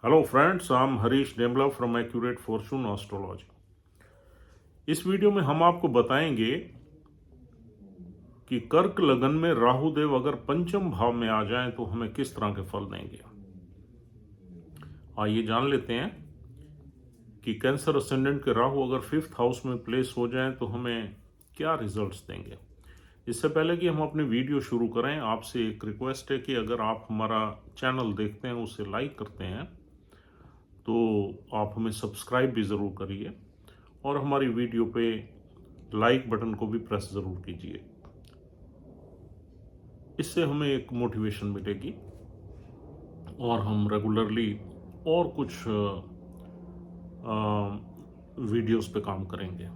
Hello friends, I am Harish Demla from accurate fortune astrology. इस video में हम आपको बताएंगे कि कर्क लगन में राहु देव अगर पंचम भाव में आ जाएं तो हमें किस तरह के फल देंगे। आइए जान लेते हैं कि कैंसर असेंडेंट के राहु अगर फिफ्थ हाउस में प्लेस हो जाएं तो हमें क्या रिजल्ट्स देंगे। इससे पहले कि हम अपनी वीडियो शुरू करें, आपसे एक रिक्वेस्ट है कि अगर आप हमारा चैनल देखते हैं, उसे लाइक करते हैं, तो आप हमें सब्सक्राइब भी ज़रूर करिए और हमारी वीडियो पे लाइक बटन को भी प्रेस ज़रूर कीजिए। इससे हमें एक मोटिवेशन मिलेगी और हम रेगुलरली और कुछ वीडियोस पे काम करेंगे।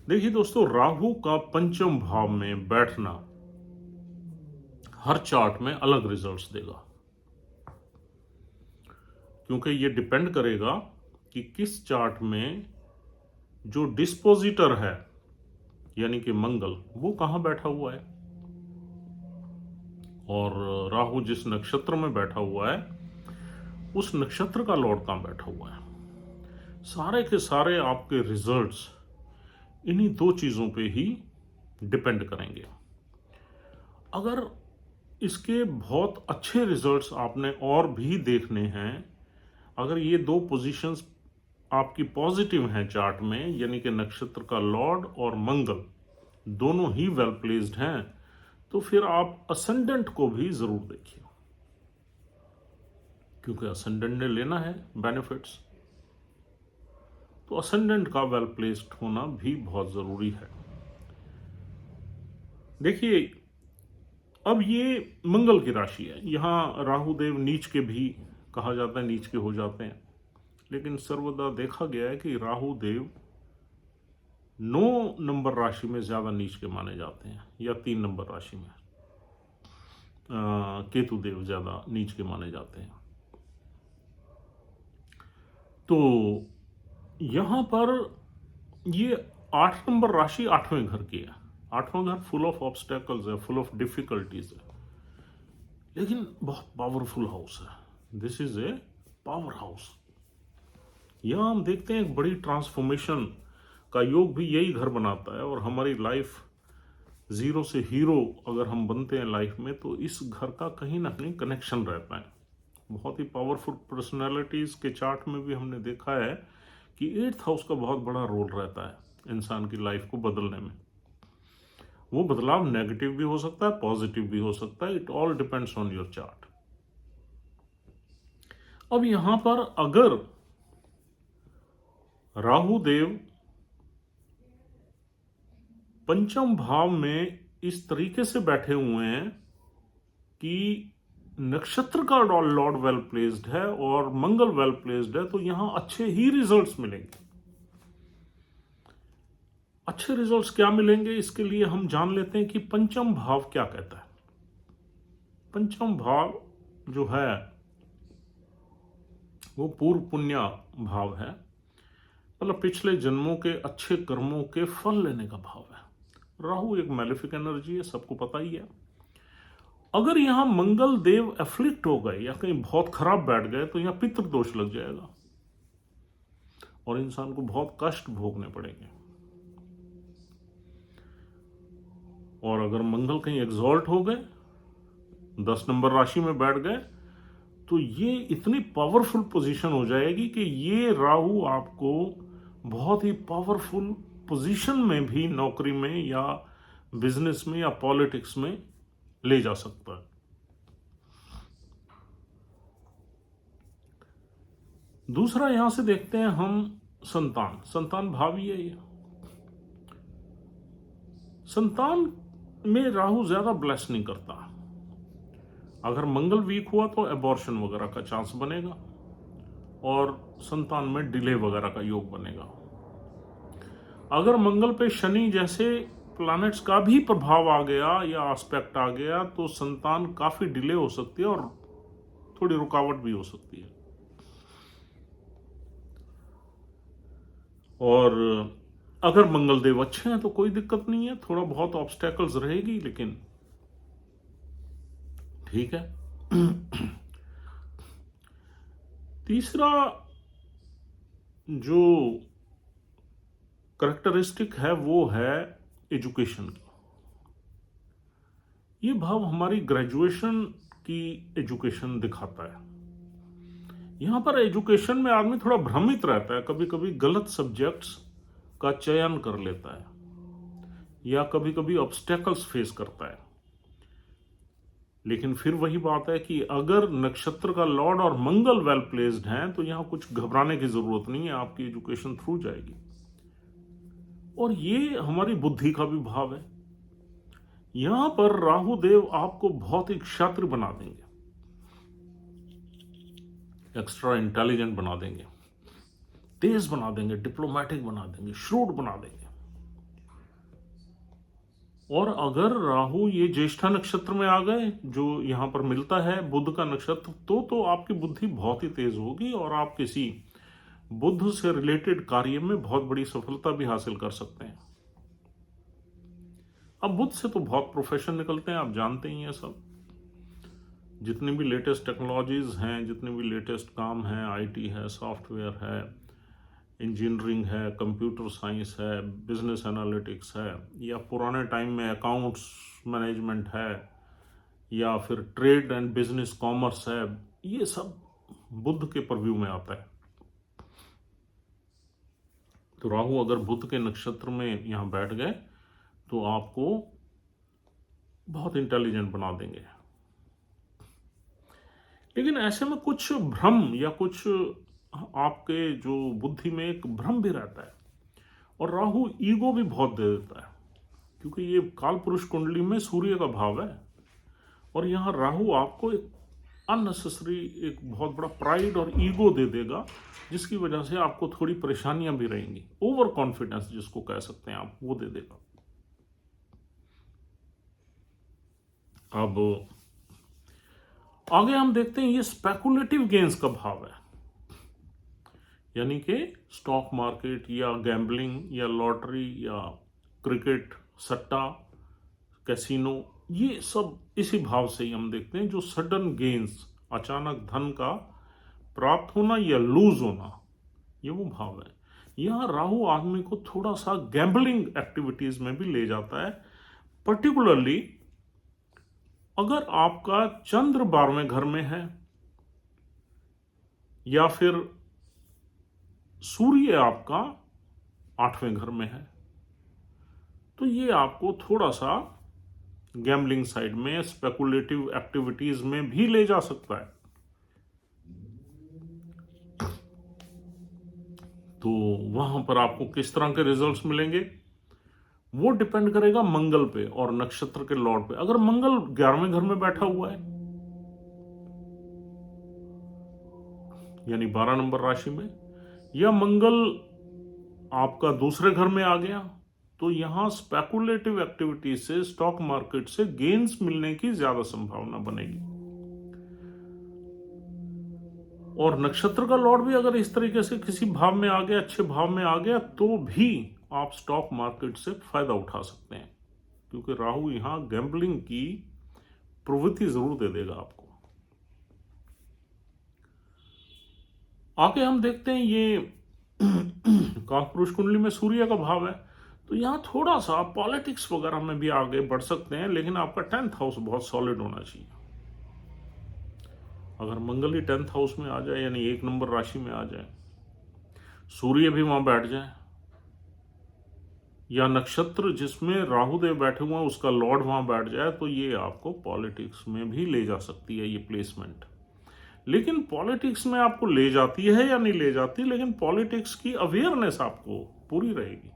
देखिए दोस्तों, राहु का पंचम भाव में बैठना हर चार्ट में अलग रिजल्ट्स देगा, क्योंकि ये डिपेंड करेगा कि किस चार्ट में जो डिस्पोजिटर है यानी कि मंगल, वो कहाँ बैठा हुआ है और राहु जिस नक्षत्र में बैठा हुआ है उस नक्षत्र का लॉर्ड कहाँ बैठा हुआ है। सारे के सारे आपके रिजल्ट्स इन्हीं दो चीज़ों पे ही डिपेंड करेंगे। अगर इसके बहुत अच्छे रिजल्ट्स आपने और भी देखने हैं, अगर ये दो पोजीशंस आपकी पॉजिटिव हैं चार्ट में, यानी कि नक्षत्र का लॉर्ड और मंगल दोनों ही वेल प्लेस्ड हैं, तो फिर आप असेंडेंट को भी जरूर देखिए, क्योंकि असेंडेंट ने लेना है बेनिफिट्स, तो असेंडेंट का वेल प्लेस्ड होना भी बहुत जरूरी है। देखिए, अब ये मंगल की राशि है, यहां राहु देव नीच के भी कहा जाता है, नीच के हो जाते हैं, लेकिन सर्वदा देखा गया है कि राहु देव 9 नंबर राशि में ज्यादा नीच के माने जाते हैं, या 3 नंबर राशि में केतु देव ज्यादा नीच के माने जाते हैं। तो यहां पर ये 8 नंबर राशि 8वें घर की है। 8वां घर फुल ऑफ ऑब्स्टेकल्स है, फुल ऑफ डिफिकल्टीज है, लेकिन बहुत पावरफुल हाउस है। This is a power house. यहां हम देखते हैं एक बड़ी ट्रांसफॉर्मेशन का योग भी यही घर बनाता है, और हमारी लाइफ जीरो से हीरो अगर हम बनते हैं लाइफ में, तो इस घर का कहीं ना कहीं कनेक्शन रहता है। बहुत ही पावरफुल पर्सनैलिटीज के चार्ट में भी हमने देखा है कि 8th हाउस का बहुत बड़ा रोल रहता है इंसान की लाइफ को बदलने में। वो बदलाव नेगेटिव भी हो सकता है, पॉजिटिव भी हो सकता है, it all depends on your chart. अब यहां पर अगर राहु देव पंचम भाव में इस तरीके से बैठे हुए हैं कि नक्षत्र का लॉर्ड वेल प्लेस्ड है और मंगल वेल प्लेस्ड है, तो यहां अच्छे ही रिजल्ट्स मिलेंगे। अच्छे रिजल्ट्स क्या मिलेंगे, इसके लिए हम जान लेते हैं कि पंचम भाव क्या कहता है। पंचम भाव जो है वो पूर्व पुण्य भाव है, मतलब पिछले जन्मों के अच्छे कर्मों के फल लेने का भाव है। राहु एक मैलेफिक एनर्जी है, सबको पता ही है। अगर यहां मंगल देव एफ्लिक्ट हो गए या कहीं बहुत खराब बैठ गए, तो यहां पितृदोष लग जाएगा और इंसान को बहुत कष्ट भोगने पड़ेंगे। और अगर मंगल कहीं एग्जॉल्ट हो गए, 10 नंबर राशि में बैठ गए, तो ये इतनी पावरफुल पोजीशन हो जाएगी कि ये राहु आपको बहुत ही पावरफुल पोजीशन में भी नौकरी में या बिजनेस में या पॉलिटिक्स में ले जा सकता है। दूसरा यहां से देखते हैं हम संतान भाव ही है ये। संतान में राहु ज्यादा ब्लेस नहीं करता। अगर मंगल वीक हुआ तो एबॉर्शन वगैरह का चांस बनेगा और संतान में डिले वगैरह का योग बनेगा। अगर मंगल पे शनि जैसे प्लैनेट्स का भी प्रभाव आ गया या एस्पेक्ट आ गया, तो संतान काफी डिले हो सकती है और थोड़ी रुकावट भी हो सकती है। और अगर मंगल देव अच्छे हैं तो कोई दिक्कत नहीं है, थोड़ा बहुत ऑब्स्टेकल्स रहेगी, लेकिन ठीक है। तीसरा जो करेक्टरिस्टिक है वो है एजुकेशन की। ये भाव हमारी ग्रेजुएशन की एजुकेशन दिखाता है। यहां पर एजुकेशन में आदमी थोड़ा भ्रमित रहता है, कभी कभी गलत सब्जेक्ट्स का चयन कर लेता है या कभी कभी ऑब्स्टेकल्स फेस करता है। लेकिन फिर वही बात है कि अगर नक्षत्र का लॉर्ड और मंगल वेल प्लेस्ड हैं तो यहां कुछ घबराने की जरूरत नहीं है, आपकी एजुकेशन थ्रू जाएगी। और ये हमारी बुद्धि का भी भाव है। यहां पर राहु देव आपको भौतिक क्षात्र बना देंगे, एक्स्ट्रा इंटेलिजेंट बना देंगे, तेज बना देंगे, डिप्लोमेटिक बना देंगे, श्रूड बना देंगे। और अगर राहु ये ज्येष्ठा नक्षत्र में आ गए, जो यहां पर मिलता है बुध का नक्षत्र, तो आपकी बुद्धि बहुत ही तेज होगी और आप किसी बुध से रिलेटेड कार्य में बहुत बड़ी सफलता भी हासिल कर सकते हैं। अब बुध से तो बहुत प्रोफेशन निकलते हैं, आप जानते ही हैं सब। जितनी भी लेटेस्ट टेक्नोलॉजीज हैं, जितने भी लेटेस्ट काम हैं, आईटी है, सॉफ्टवेयर है, इंजीनियरिंग है, कंप्यूटर साइंस है, बिजनेस एनालिटिक्स है, या पुराने टाइम में अकाउंट्स मैनेजमेंट है, या फिर ट्रेड एंड बिजनेस कॉमर्स है, ये सब बुध के परव्यू में आता है। तो राहु अगर बुध के नक्षत्र में यहां बैठ गए तो आपको बहुत इंटेलिजेंट बना देंगे। लेकिन ऐसे में कुछ भ्रम या कुछ आपके जो बुद्धि में एक भ्रम भी रहता है, और राहु ईगो भी बहुत दे देता है, क्योंकि ये काल पुरुष कुंडली में सूर्य का भाव है, और यहां राहु आपको एक अननेसेसरी एक बहुत बड़ा प्राइड और ईगो दे देगा, जिसकी वजह से आपको थोड़ी परेशानियां भी रहेंगी। ओवर कॉन्फिडेंस जिसको कह सकते हैं आप, वो दे देगा। अब आगे हम देखते हैं, ये स्पेकुलेटिव गेन्स का भाव है, यानी कि स्टॉक मार्केट या गैम्बलिंग या लॉटरी या क्रिकेट, सट्टा, कैसीनो, ये सब इसी भाव से ही हम देखते हैं। जो सडन गेन्स, अचानक धन का प्राप्त होना या लूज होना, ये वो भाव है। यहां राहु आदमी को थोड़ा सा गैम्बलिंग एक्टिविटीज में भी ले जाता है, पर्टिकुलरली अगर आपका चंद्र 12वें घर में है या फिर सूर्य आपका 8वें घर में है, तो ये आपको थोड़ा सा गैम्बलिंग साइड में, स्पेकुलेटिव एक्टिविटीज में भी ले जा सकता है। तो वहां पर आपको किस तरह के रिजल्ट्स मिलेंगे वो डिपेंड करेगा मंगल पे और नक्षत्र के लॉर्ड पे। अगर मंगल 11वें घर में बैठा हुआ है, यानी 12 नंबर राशि में, या मंगल आपका दूसरे घर में आ गया, तो यहां स्पेकुलेटिव एक्टिविटी से, स्टॉक मार्केट से गेन्स मिलने की ज्यादा संभावना बनेगी। और नक्षत्र का लॉर्ड भी अगर इस तरीके से किसी भाव में आ गया, अच्छे भाव में आ गया, तो भी आप स्टॉक मार्केट से फायदा उठा सकते हैं, क्योंकि राहु यहां गैम्बलिंग की प्रवृत्ति जरूर दे देगा आपको। आगे हम देखते हैं, ये कालपुरुष कुंडली में सूर्य का भाव है, तो यहां थोड़ा सा पॉलिटिक्स वगैरह में भी आगे बढ़ सकते हैं, लेकिन आपका 10th हाउस बहुत सॉलिड होना चाहिए। अगर मंगल ही 10th हाउस में आ जाए, यानी 1 नंबर राशि में आ जाए, सूर्य भी वहां बैठ जाए, या नक्षत्र जिसमें राहुदेव बैठे हुए हैं उसका लॉर्ड वहां बैठ जाए, तो ये आपको पॉलिटिक्स में भी ले जा सकती है ये प्लेसमेंट। लेकिन पॉलिटिक्स में आपको ले जाती है या नहीं ले जाती, लेकिन पॉलिटिक्स की अवेयरनेस आपको पूरी रहेगी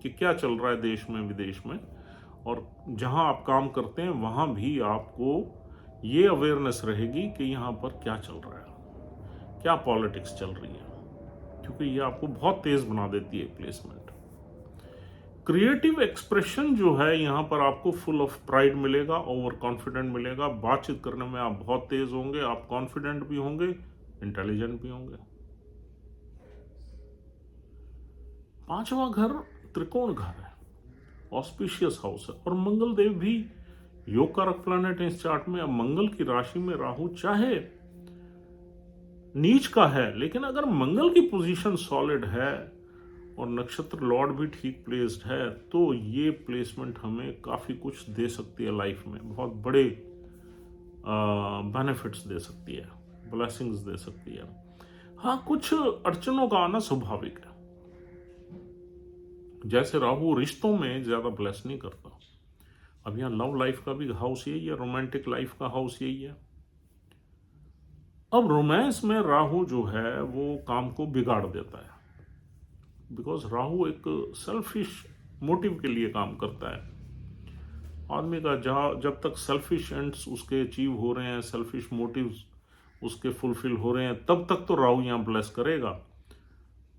कि क्या चल रहा है देश में, विदेश में, और जहां आप काम करते हैं वहां भी आपको ये अवेयरनेस रहेगी कि यहां पर क्या चल रहा है, क्या पॉलिटिक्स चल रही है, क्योंकि ये आपको बहुत तेज बना देती है प्लेसमेंट। क्रिएटिव एक्सप्रेशन जो है यहां पर आपको फुल ऑफ प्राइड मिलेगा, ओवर कॉन्फिडेंट मिलेगा, बातचीत करने में आप बहुत तेज होंगे, आप कॉन्फिडेंट भी होंगे, इंटेलिजेंट भी होंगे। 5वां घर त्रिकोण घर है, ऑस्पिशियस हाउस है, और मंगल देव भी योग कारक प्लैनेट है इस चार्ट में। अब मंगल की राशि में राहु चाहे नीच का है, लेकिन अगर मंगल की पोजीशन सॉलिड है और नक्षत्र लॉर्ड भी ठीक प्लेस्ड है तो ये प्लेसमेंट हमें काफ़ी कुछ दे सकती है लाइफ में, बहुत बड़े बेनिफिट्स दे सकती है, ब्लेसिंग्स दे सकती है। हाँ, कुछ अड़चनों का आना स्वाभाविक है। जैसे राहु रिश्तों में ज़्यादा ब्लेस नहीं करता। अब यहाँ लव लाइफ का भी हाउस यही है, रोमांटिक लाइफ का हाउस यही है। अब रोमांस में राहु जो है वो काम को बिगाड़ देता है, बिकॉज राहु एक सेल्फिश मोटिव के लिए काम करता है। आदमी का जब तक सेल्फिश एंड्स उसके अचीव हो रहे हैं, सेल्फिश मोटिव्स उसके फुलफिल हो रहे हैं, तब तक तो राहु यहाँ ब्लेस करेगा।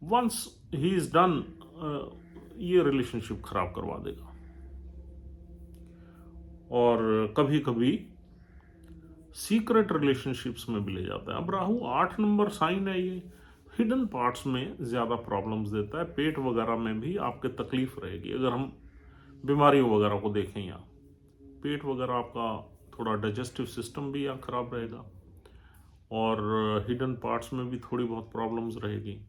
वंस ही इज डन, ये रिलेशनशिप खराब करवा देगा। और कभी कभी सीक्रेट रिलेशनशिप्स में भी ले जाता है। अब राहु 8 नंबर साइन है, ये हिडन पार्ट्स में ज़्यादा प्रॉब्लम्स देता है, पेट वगैरह में भी आपके तकलीफ रहेगी। अगर हम बीमारियों वगैरह को देखें, यहाँ पेट वगैरह आपका थोड़ा डाइजेस्टिव सिस्टम भी यहाँ खराब रहेगा और हिडन पार्ट्स में भी थोड़ी बहुत प्रॉब्लम्स रहेगी।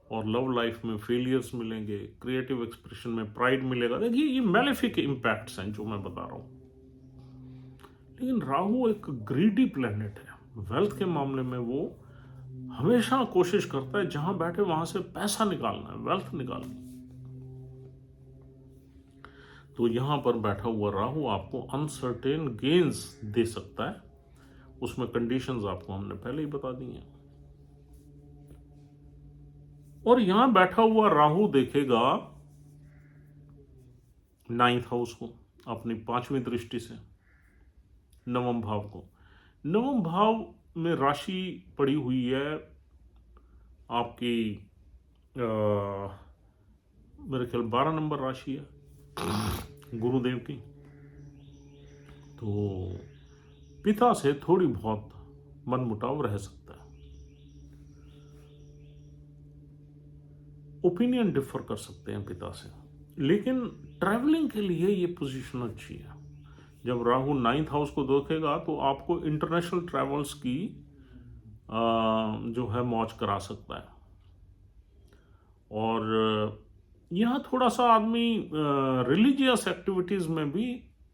और लव लाइफ में फेलियर्स मिलेंगे, क्रिएटिव एक्सप्रेशन में प्राइड मिलेगा। देखिए, ये मैलेफिक इम्पैक्ट्स हैं जो मैं बता रहा हूँ। लेकिन राहु एक ग्रीडी प्लेनेट है, वेल्थ के मामले में वो हमेशा कोशिश करता है जहां बैठे वहां से पैसा निकालना है, वेल्थ निकालनी। तो यहां पर बैठा हुआ राहु आपको अनसर्टेन गेन्स दे सकता है, उसमें कंडीशंस आपको हमने पहले ही बता दी हैं। और यहां बैठा हुआ राहु देखेगा 9th हाउस को अपनी 5वीं दृष्टि से, नवम भाव को। नवम भाव में राशि पड़ी हुई है आपकी मेरे ख्याल 12 नंबर राशि है गुरुदेव की। तो पिता से थोड़ी बहुत मनमुटाव रह सकता है, ओपिनियन डिफर कर सकते हैं पिता से, लेकिन ट्रैवलिंग के लिए ये पोजीशन अच्छी है। जब राहु 9th हाउस को देखेगा तो आपको इंटरनेशनल ट्रैवल्स की जो है मौज करा सकता है। और यहाँ थोड़ा सा आदमी रिलीजियस एक्टिविटीज में भी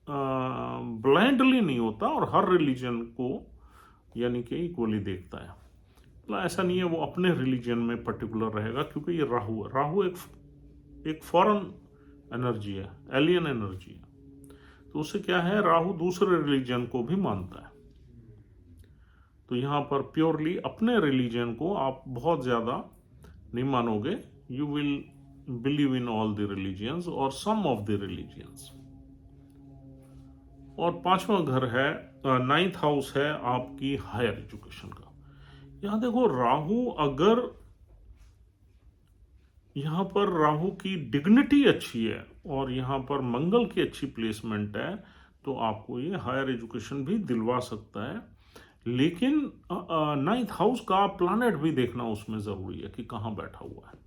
ब्लाइंडली नहीं होता और हर रिलीजन को यानी कि इक्वली देखता है। मतलब ऐसा नहीं है वो अपने रिलीजन में पर्टिकुलर रहेगा, क्योंकि ये राहु है। राहु एक फॉरेन एनर्जी है, एलियन एनर्जी है। तो उससे क्या है, राहु दूसरे रिलीजन को भी मानता है। तो यहाँ पर प्योरली अपने रिलीजन को आप बहुत ज़्यादा नहीं मानोगे। You will believe in all the religions और सम ऑफ द रिलीजियंस। और 5वां घर है, 9th हाउस है आपकी हायर एजुकेशन का। यहां देखो, राहु अगर यहां पर राहु की डिग्निटी अच्छी है और यहां पर मंगल की अच्छी प्लेसमेंट है तो आपको ये हायर एजुकेशन भी दिलवा सकता है। लेकिन 9th हाउस का प्लैनेट भी देखना उसमें जरूरी है कि कहां बैठा हुआ है,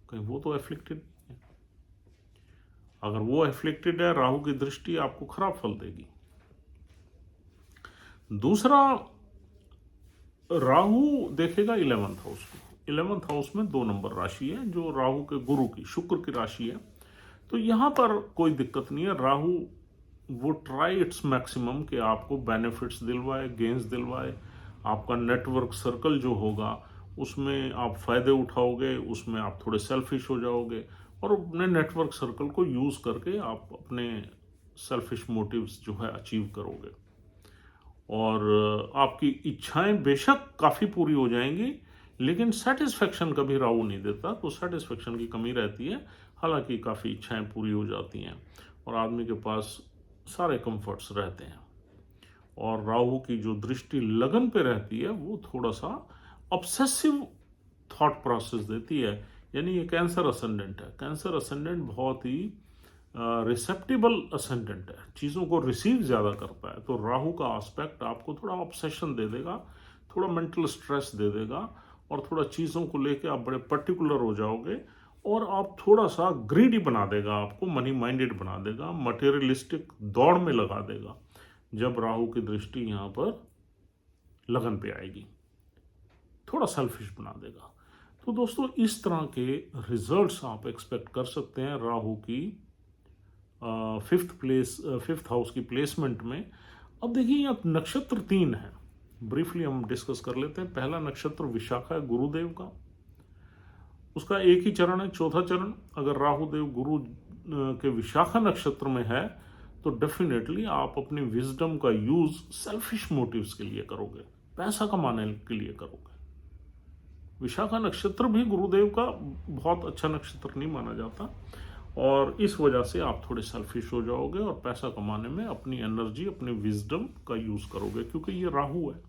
कहीं वो तो एफ्लिक्टेड है। अगर वो एफ्लिक्टेड है, राहु की दृष्टि आपको खराब फल देगी। दूसरा, राहु देखेगा 11th हाउस को। 11th हाउस में 2 नंबर राशि है जो राहु के गुरु की, शुक्र की राशि है। तो यहां पर कोई दिक्कत नहीं है। राहु वो ट्राई इट्स मैक्सिमम कि आपको बेनिफिट्स दिलवाए, गेंस दिलवाए। आपका नेटवर्क सर्कल जो होगा उसमें आप फायदे उठाओगे, उसमें आप थोड़े सेल्फिश हो जाओगे और अपने नेटवर्क सर्कल को यूज करके आप अपने सेल्फिश मोटिव्स जो है अचीव करोगे। और आपकी इच्छाएं बेशक काफी पूरी हो जाएंगी, लेकिन सेटिस्फेक्शन कभी राहु नहीं देता, तो सेटिस्फेक्शन की कमी रहती है। हालांकि काफी इच्छाएं पूरी हो जाती हैं और आदमी के पास सारे कंफर्ट्स रहते हैं। और राहु की जो दृष्टि लगन पे रहती है वो थोड़ा सा ऑब्सेसिव थॉट प्रोसेस देती है। यानी ये कैंसर असेंडेंट है। कैंसर असेंडेंट बहुत ही रिसेप्टिबल असेंडेंट है, चीज़ों को रिसीव ज़्यादा करता है। तो राहु का एस्पेक्ट आपको थोड़ा ऑब्सेशन दे देगा, थोड़ा मेंटल स्ट्रेस दे देगा और थोड़ा चीज़ों को लेके आप बड़े पर्टिकुलर हो जाओगे और आप थोड़ा सा ग्रीडी बना देगा, आपको मनी माइंडेड बना देगा, मटेरियलिस्टिक दौड़ में लगा देगा जब राहु की दृष्टि यहाँ पर लगन पे आएगी। थोड़ा सेल्फिश बना देगा। तो दोस्तों इस तरह के रिजल्ट्स आप एक्सपेक्ट कर सकते हैं राहु की फिफ्थ हाउस की प्लेसमेंट में। अब देखिए यहाँ नक्षत्र 3 है, ब्रीफली हम डिस्कस कर लेते हैं। पहला नक्षत्र विशाखा है, गुरुदेव का, उसका एक ही चरण है, चौथा चरण। अगर राहु देव गुरु के विशाखा नक्षत्र में है तो डेफिनेटली आप अपनी विजडम का यूज सेल्फिश मोटिव्स के लिए करोगे, पैसा कमाने के लिए करोगे। विशाखा नक्षत्र भी गुरुदेव का बहुत अच्छा नक्षत्र नहीं माना जाता, और इस वजह से आप थोड़े सेल्फिश हो जाओगे और पैसा कमाने में अपनी एनर्जी, अपनी विजडम का यूज करोगे, क्योंकि ये राहु है।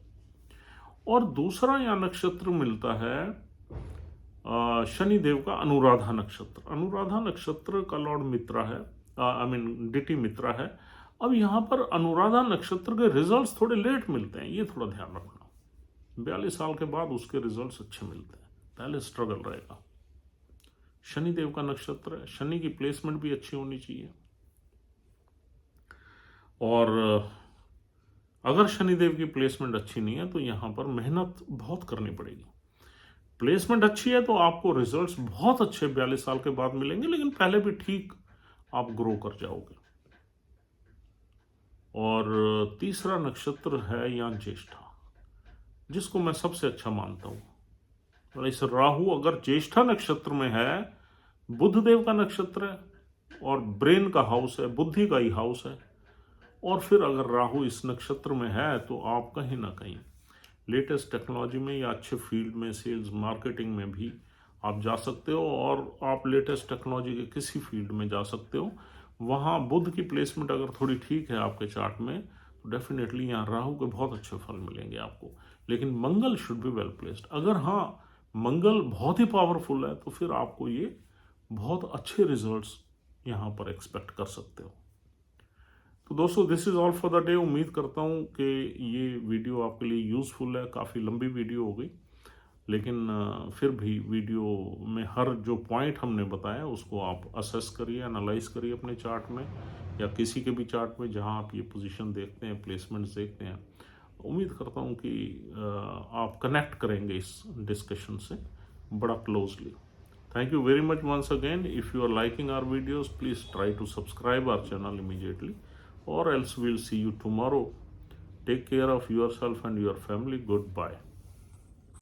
और दूसरा यहाँ नक्षत्र मिलता है शनि देव का अनुराधा नक्षत्र। अनुराधा नक्षत्र का लॉर्ड मित्रा है, डिटी मित्रा है। अब यहाँ पर अनुराधा नक्षत्र के रिजल्ट्स थोड़े लेट मिलते हैं, ये थोड़ा ध्यान रखना। 42 साल के बाद उसके रिजल्ट्स अच्छे मिलते हैं, पहले स्ट्रगल रहेगा। शनि देव का नक्षत्र है, शनि की प्लेसमेंट भी अच्छी होनी चाहिए। और अगर शनिदेव की प्लेसमेंट अच्छी नहीं है तो यहाँ पर मेहनत बहुत करनी पड़ेगी। प्लेसमेंट अच्छी है तो आपको रिजल्ट्स बहुत अच्छे 42 साल के बाद मिलेंगे, लेकिन पहले भी ठीक आप ग्रो कर जाओगे। और तीसरा नक्षत्र है यहाँ ज्येष्ठा, जिसको मैं सबसे अच्छा मानता हूं। इस राहु अगर ज्येष्ठा नक्षत्र में है, बुध देव का नक्षत्र है और ब्रेन का हाउस है, बुद्धि का ही हाउस है, और फिर अगर राहु इस नक्षत्र में है तो आप कहीं ना कहीं लेटेस्ट टेक्नोलॉजी में या अच्छे फील्ड में, सेल्स मार्केटिंग में भी आप जा सकते हो, और आप लेटेस्ट टेक्नोलॉजी के किसी फील्ड में जा सकते हो। वहाँ बुध की प्लेसमेंट अगर थोड़ी ठीक है आपके चार्ट में तो डेफिनेटली यहाँ राहु के बहुत अच्छे फल मिलेंगे आपको। लेकिन मंगल शुड बी वेल प्लेस्ड। अगर हाँ मंगल बहुत ही पावरफुल है तो फिर आपको ये बहुत अच्छे रिजल्ट्स यहाँ पर एक्सपेक्ट कर सकते हो। तो दोस्तों this is all for the day. उम्मीद करता हूँ कि ये वीडियो आपके लिए यूज़फुल है। काफ़ी लंबी वीडियो हो गई, लेकिन फिर भी वीडियो में हर जो पॉइंट हमने बताया उसको आप असेस करिए, एनालाइज करिए अपने चार्ट में या किसी के भी चार्ट में जहाँ आप ये पोजीशन देखते हैं, प्लेसमेंट्स देखते हैं। उम्मीद करता हूँ कि आप कनेक्ट करेंगे इस डिस्कशन से बड़ा closely. Thank you very much once again. If you are liking our videos, please try to subscribe our channel immediately, or else we'll see you tomorrow. Take care of yourself and your family. Goodbye.